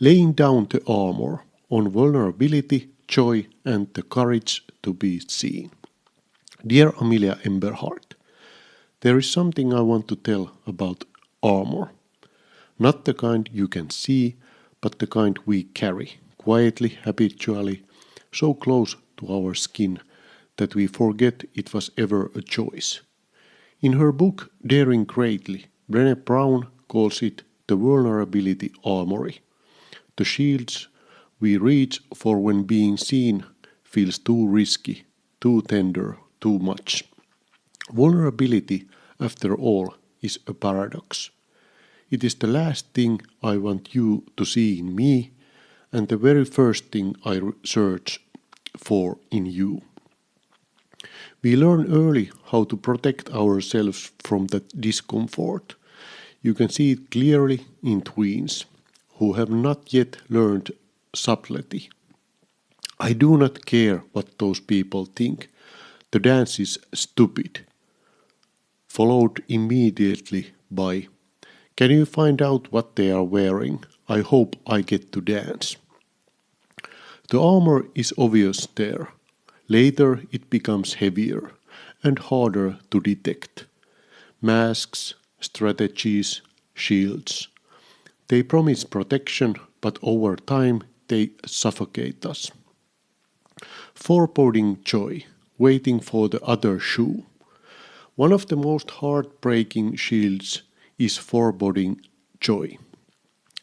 laying down the armor on vulnerability, joy, and the courage to be seen. Dear Amelia Emberhart, there is something I want to tell about armor. Not the kind you can see, but the kind we carry, quietly, habitually, so close to our skin that we forget it was ever a choice. In her book Daring Greatly, Brené Brown calls it the vulnerability armory. The shields we reach for when being seen feels too risky, too tender, too much. Vulnerability, after all, is a paradox. It is the last thing I want you to see in me, and the very first thing I search for in you. We learn early how to protect ourselves from that discomfort. You can see it clearly in tweens who have not yet learned subtlety. I do not care what those people think. The dance is stupid. Followed immediately by, can you find out what they are wearing? I hope I get to dance. The armor is obvious there. Later it becomes heavier and harder to detect. Masks, strategies, shields. They promise protection, but over time they suffocate us. Foreboding joy, waiting for the other shoe. One of the most heartbreaking shields is foreboding joy.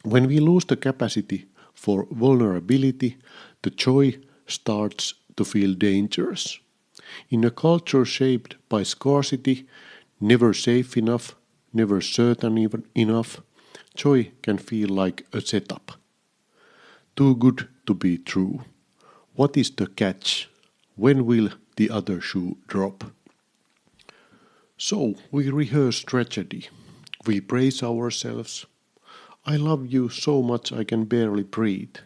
When we lose the capacity for vulnerability, the joy starts to feel dangerous. In a culture shaped by scarcity, never safe enough, never certain enough, joy can feel like a setup. Too good to be true. What is the catch? When will the other shoe drop? So we rehearse tragedy. We praise ourselves. I love you so much I can barely breathe.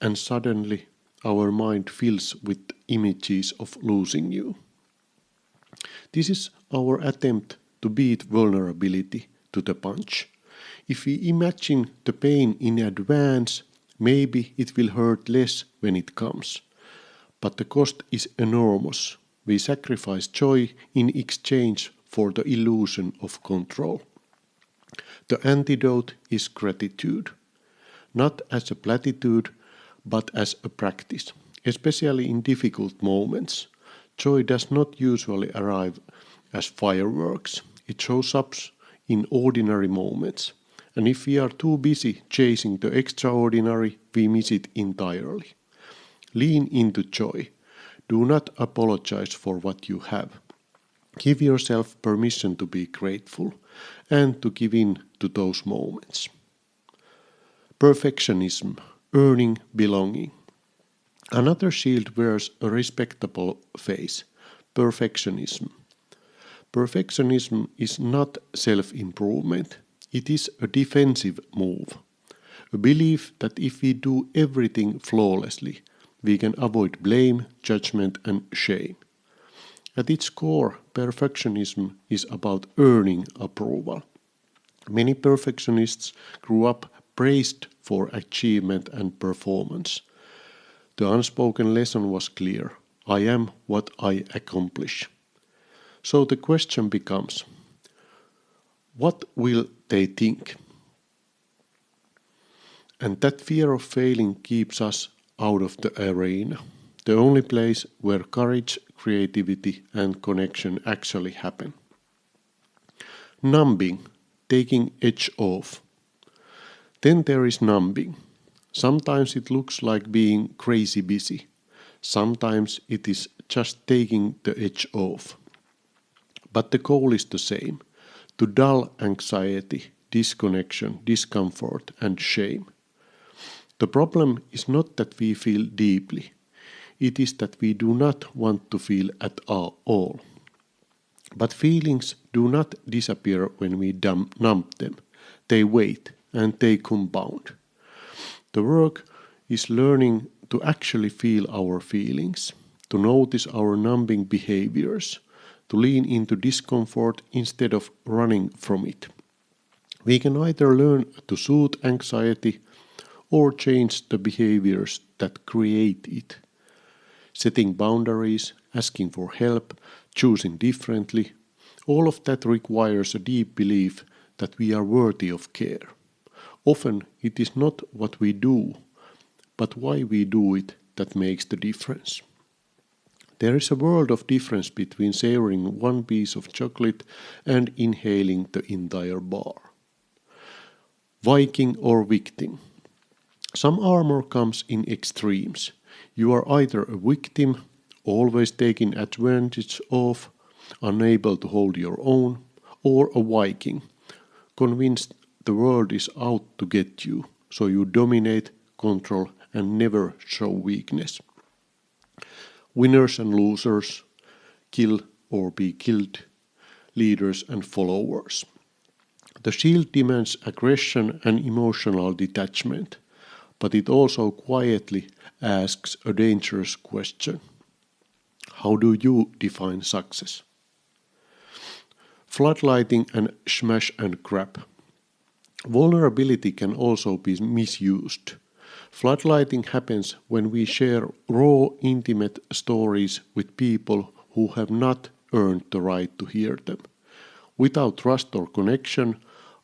And suddenly our mind fills with images of losing you. This is our attempt to beat vulnerability to the punch. If we imagine the pain in advance, maybe it will hurt less when it comes. But the cost is enormous. We sacrifice joy in exchange for the illusion of control. The antidote is gratitude, not as a platitude, but as a practice, especially in difficult moments. Joy does not usually arrive as fireworks. It shows up in ordinary moments. And if we are too busy chasing the extraordinary, we miss it entirely. Lean into joy. Do not apologize for what you have. Give yourself permission to be grateful and to give in to those moments. Perfectionism, earning belonging. Another shield wears a respectable face, perfectionism. Perfectionism is not self-improvement, it is a defensive move. A belief that if we do everything flawlessly, we can avoid blame, judgment, and shame. At its core, perfectionism is about earning approval. Many perfectionists grew up praised for achievement and performance. The unspoken lesson was clear: I am what I accomplish. So the question becomes, what will they think? And that fear of failing keeps us out of the arena, the only place where courage, creativity, and connection actually happen. Numbing, taking edge off. Then there is numbing. Sometimes it looks like being crazy busy. Sometimes it is just taking the edge off. But the goal is the same: to dull anxiety, disconnection, discomfort, and shame. The problem is not that we feel deeply. It is that we do not want to feel at all. But feelings do not disappear when we numb them. They wait and they compound. The work is learning to actually feel our feelings, to notice our numbing behaviors, to lean into discomfort instead of running from it. We can either learn to soothe anxiety or change the behaviors that create it. Setting boundaries, asking for help, choosing differently, all of that requires a deep belief that we are worthy of care. Often it is not what we do, but why we do it that makes the difference. There is a world of difference between savoring one piece of chocolate and inhaling the entire bar. Viking or victim. Some armor comes in extremes. You are either a victim, always taken advantage of, unable to hold your own, or a Viking, convinced the world is out to get you, so you dominate, control, and never show weakness. Winners and losers, kill or be killed, leaders and followers. The shield demands aggression and emotional detachment, but it also quietly asks a dangerous question. How do you define success? Floodlighting and smash and grab. Vulnerability can also be misused. Floodlighting happens when we share raw, intimate stories with people who have not earned the right to hear them. Without trust or connection,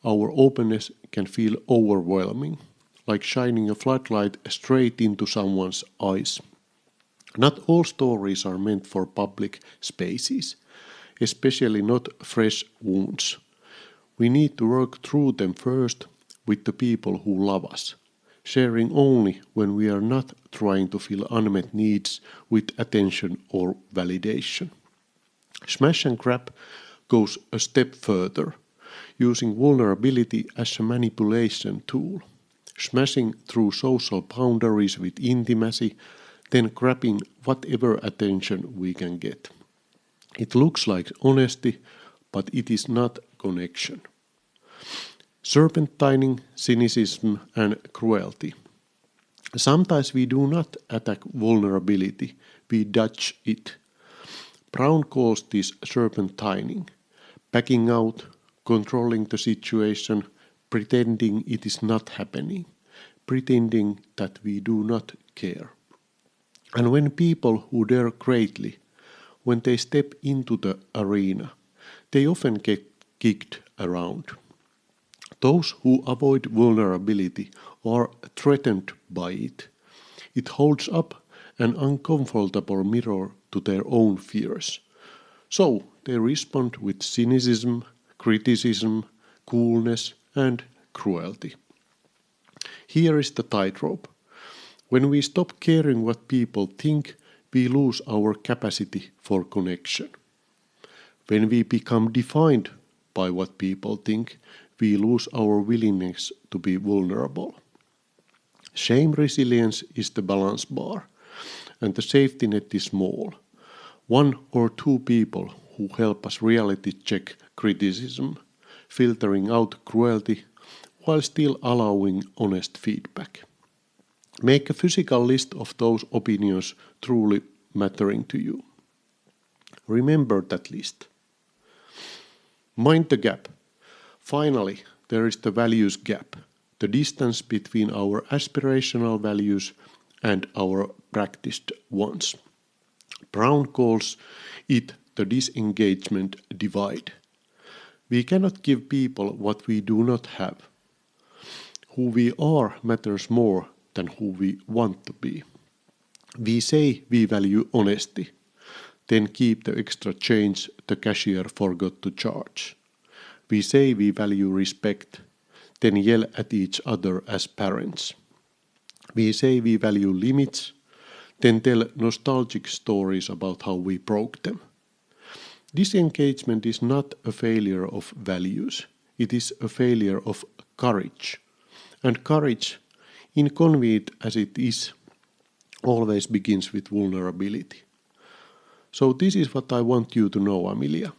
our openness can feel overwhelming, like shining a floodlight straight into someone's eyes. Not all stories are meant for public spaces, especially not fresh wounds. We need to work through them first with the people who love us, sharing only when we are not trying to fill unmet needs with attention or validation. Smash and grab goes a step further, using vulnerability as a manipulation tool, smashing through social boundaries with intimacy, then grabbing whatever attention we can get. It looks like honesty, but it is not connection. Serpentining, cynicism, and cruelty. Sometimes we do not attack vulnerability, we dodge it. Brown calls this serpentining, backing out, controlling the situation, pretending it is not happening, pretending that we do not care. And when people who dare greatly, when they step into the arena, they often get kicked around. Those who avoid vulnerability are threatened by it. It holds up an uncomfortable mirror to their own fears. So they respond with cynicism, criticism, coolness, and cruelty. Here is the tightrope. When we stop caring what people think, we lose our capacity for connection. When we become defined by what people think, we lose our willingness to be vulnerable. Shame resilience is the balance bar, and the safety net is small. One or two people who help us reality check criticism, filtering out cruelty while still allowing honest feedback. Make a physical list of those opinions truly mattering to you. Remember that list. Mind the gap. Finally, there is the values gap, the distance between our aspirational values and our practiced ones. Brown calls it the disengagement divide. We cannot give people what we do not have. Who we are matters more than who we want to be. We say we value honesty, then keep the extra change the cashier forgot to charge. We say we value respect, then yell at each other as parents. We say we value limits, then tell nostalgic stories about how we broke them. Disengagement is not a failure of values, it is a failure of courage. And courage, inconvenient as it is, always begins with vulnerability. So this is what I want you to know, Amelia.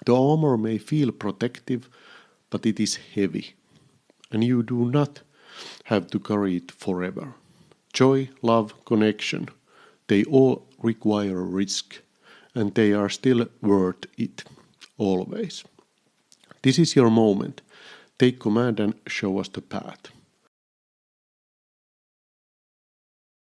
The armor may feel protective, but it is heavy, and you do not have to carry it forever. Joy, love, connection, they all require risk, and they are still worth it, always. This is your moment. Take command and show us the path.